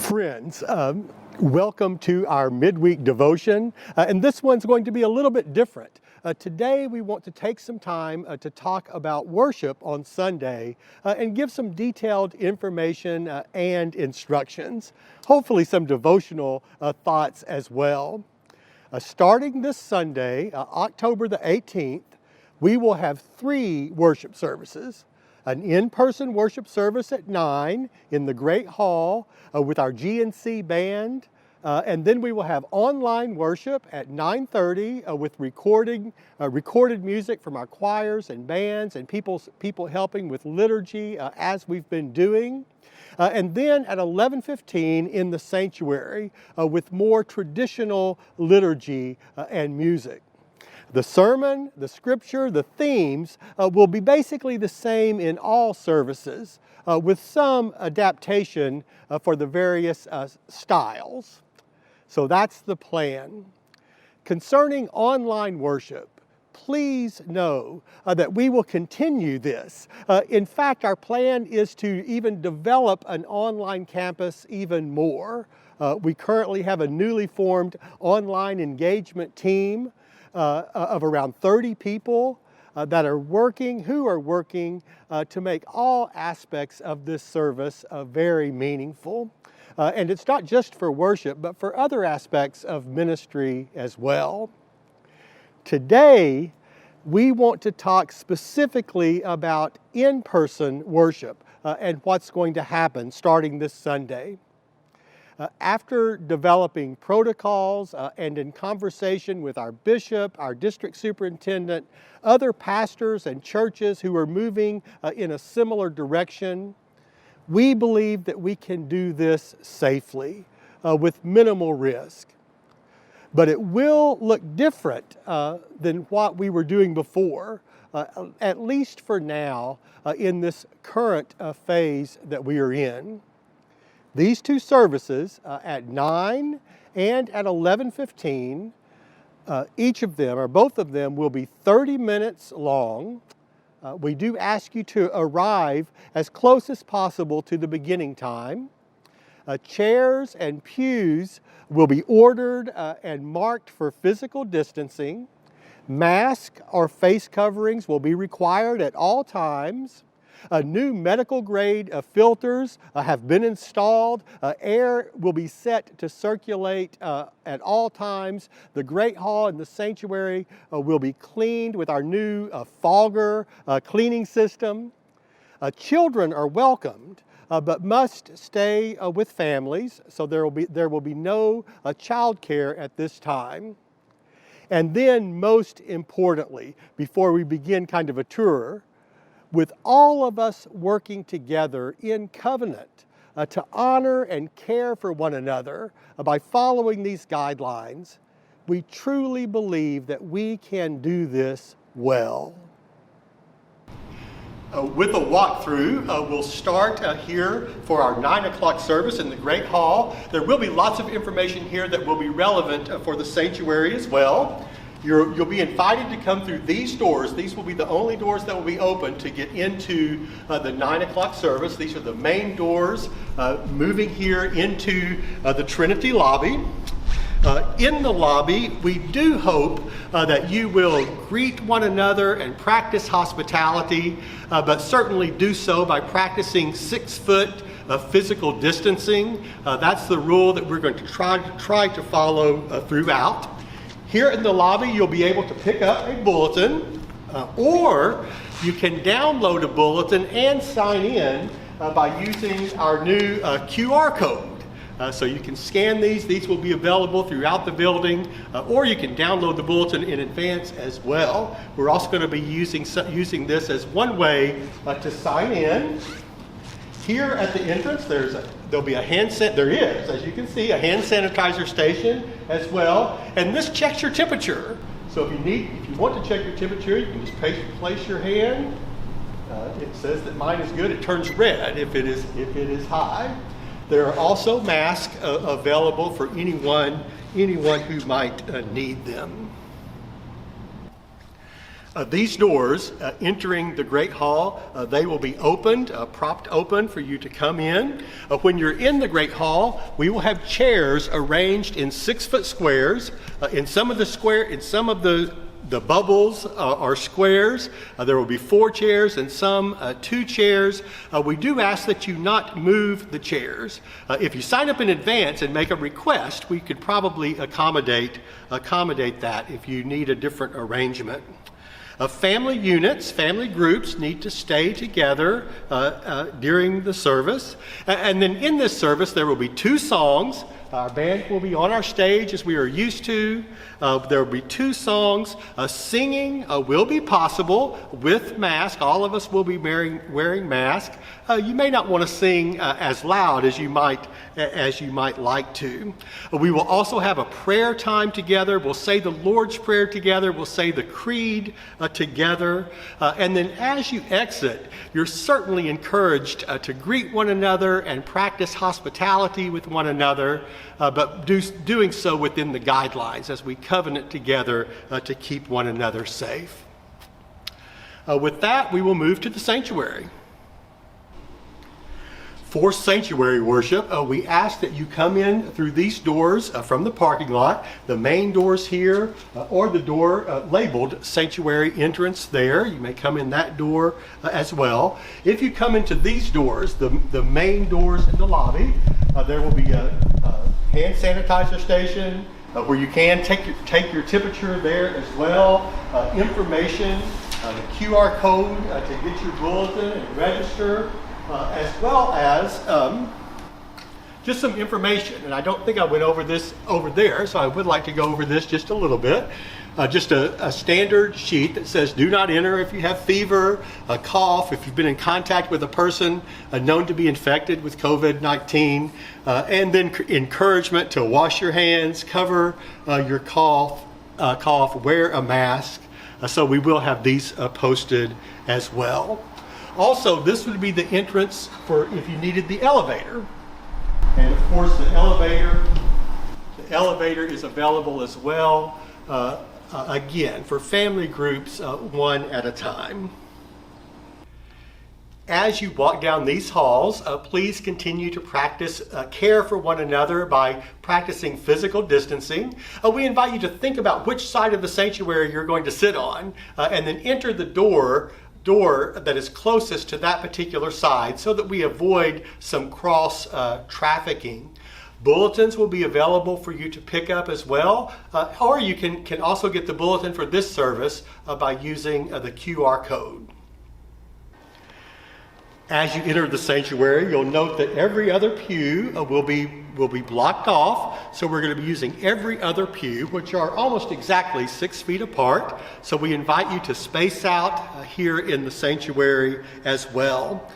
Friends, welcome to our midweek devotion, and this one's going to be a little bit different. Today we want to take some time to talk about worship on Sunday and give some detailed information and instructions, hopefully some devotional thoughts as well. Starting this Sunday, October the 18th, we will have 3 worship services. An in-person worship service at 9 in the Great Hall with our GNC band. And then we will have online worship at 9:30 with recorded music from our choirs and bands and people helping with liturgy as we've been doing. And then at 11:15 in the sanctuary with more traditional liturgy and music. The sermon, the scripture, the themes will be basically the same in all services with some adaptation for the various styles. So that's the plan. Concerning online worship, please know that we will continue this. In fact, our plan is to even develop an online campus even more. We currently have a newly formed online engagement team of around 30 people who are working to make all aspects of this service very meaningful. And it's not just for worship, but for other aspects of ministry as well. Today, we want to talk specifically about in-person worship and what's going to happen starting this Sunday. After developing protocols and in conversation with our bishop, our district superintendent, other pastors and churches who are moving in a similar direction, we believe that we can do this safely with minimal risk. But it will look different than what we were doing before, at least for now, in this current phase that we are in. These 2 services at 9 and at 11:15, each of them, or both of them, will be 30 minutes long. We do ask you to arrive as close as possible to the beginning time. Chairs and pews will be ordered and marked for physical distancing. Masks or face coverings will be required at all times. New medical grade filters have been installed. Air will be set to circulate at all times. The Great Hall and the sanctuary will be cleaned with our new Fogger cleaning system. Children are welcomed, but must stay with families, so there will be no child care at this time. And then, most importantly, before we begin kind of a tour, with all of us working together in covenant to honor and care for one another by following these guidelines, we truly believe that we can do this well. With a walkthrough, we'll start here for our 9 o'clock service in the Great Hall. There will be lots of information here that will be relevant for the sanctuary as well. You'll be invited to come through these doors. These will be the only doors that will be open to get into the 9 o'clock service. These are the main doors moving here into the Trinity Lobby. In the lobby, we do hope that you will greet one another and practice hospitality, but certainly do so by practicing 6-foot physical distancing. That's the rule that we're going to try to follow throughout. Here in the lobby, you'll be able to pick up a bulletin, or you can download a bulletin and sign in by using our new QR code. So you can scan these. These will be available throughout the building, or you can download the bulletin in advance as well. We're also going to be using this as one way to sign in. Here at the entrance, there'll be there is, as you can see, a hand sanitizer station as well. And this checks your temperature. So if you want to check your temperature, you can just place your hand. It says that mine is good. It turns red if it is high. There are also masks available for anyone who might need them. These doors entering the Great Hall, they will be opened, propped open for you to come in. When you're in the Great Hall, we will have chairs arranged in 6-foot squares. In some of the bubbles are squares. There will be 4 chairs and some 2 chairs. We do ask that you not move the chairs. If you sign up in advance and make a request, we could probably accommodate that if you need a different arrangement. Family units, family groups need to stay together during the service. And then in this service, there will be 2 songs. Our band will be on our stage as we are used to. There will be 2 songs. Singing will be possible with mask. All of us will be wearing masks. You may not want to sing as loud as you might like to. We will also have a prayer time together. We'll say the Lord's Prayer together. We'll say the Creed together. And then as you exit, you're certainly encouraged to greet one another and practice hospitality with one another, but doing so within the guidelines as we covenant together to keep one another safe. With that, we will move to the sanctuary. For sanctuary worship, we ask that you come in through these doors from the parking lot, the main doors here, or the door labeled sanctuary entrance there. You may come in that door as well. If you come into these doors, the main doors in the lobby, there will be a hand sanitizer station where you can take your temperature there as well. Information, the QR code to get your bulletin and register. As well as just some information, and I don't think I went over this over there, so I would like to go over this just a little bit. Just a standard sheet that says do not enter if you have fever, a cough, if you've been in contact with a person known to be infected with COVID-19, and then encouragement to wash your hands, cover your cough, wear a mask. So we will have these posted as well. Also, this would be the entrance for if you needed the elevator. And of course, the elevator is available as well, again, for family groups, one at a time. As you walk down these halls, please continue to practice care for one another by practicing physical distancing. We invite you to think about which side of the sanctuary you're going to sit on, and then enter the door that is closest to that particular side so that we avoid some cross trafficking. Bulletins will be available for you to pick up as well, or you can also get the bulletin for this service by using the QR code. As you enter the sanctuary, you'll note that every other pew will be blocked off. So we're going to be using every other pew, which are almost exactly 6 feet apart. So we invite you to space out here in the sanctuary as well.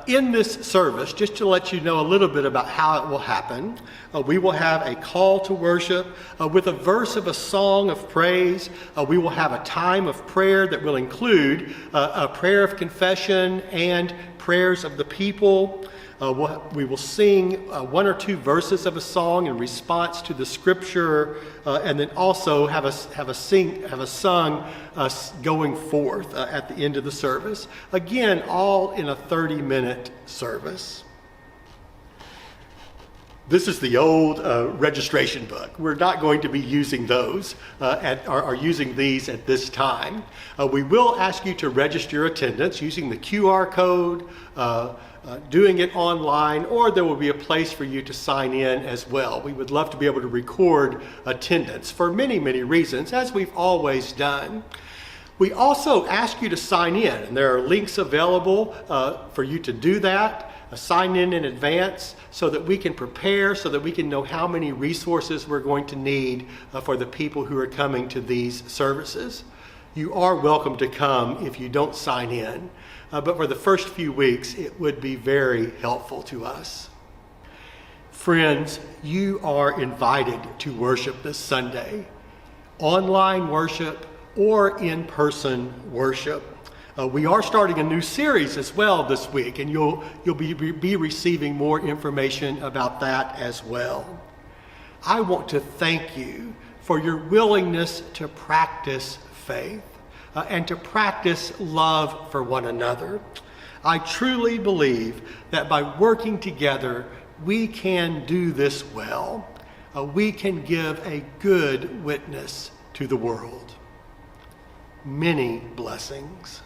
In this service, just to let you know a little bit about how it will happen, we will have a call to worship with a verse of a song of praise. We will have a time of prayer that will include a prayer of confession and prayers of the people. We will sing 1 or 2 verses of a song in response to the scripture, and then also have a sung going forth at the end of the service. Again, all in a 30-minute service. This is the old registration book. We're not going to be using those or using these at this time. We will ask you to register your attendance using the QR code, doing it online, or there will be a place for you to sign in as well. We would love to be able to record attendance for many, many reasons, as we've always done. We also ask you to sign in, and there are links available for you to do that. Sign in advance so that we can prepare, so that we can know how many resources we're going to need for the people who are coming to these services. You are welcome to come if you don't sign in, but for the first few weeks, it would be very helpful to us. Friends, you are invited to worship this Sunday, online worship or in-person worship. We are starting a new series as well this week, and you'll be receiving more information about that as well. I want to thank you for your willingness to practice faith. and to practice love for one another. I truly believe that by working together, we can do this well. We can give a good witness to the world. Many blessings.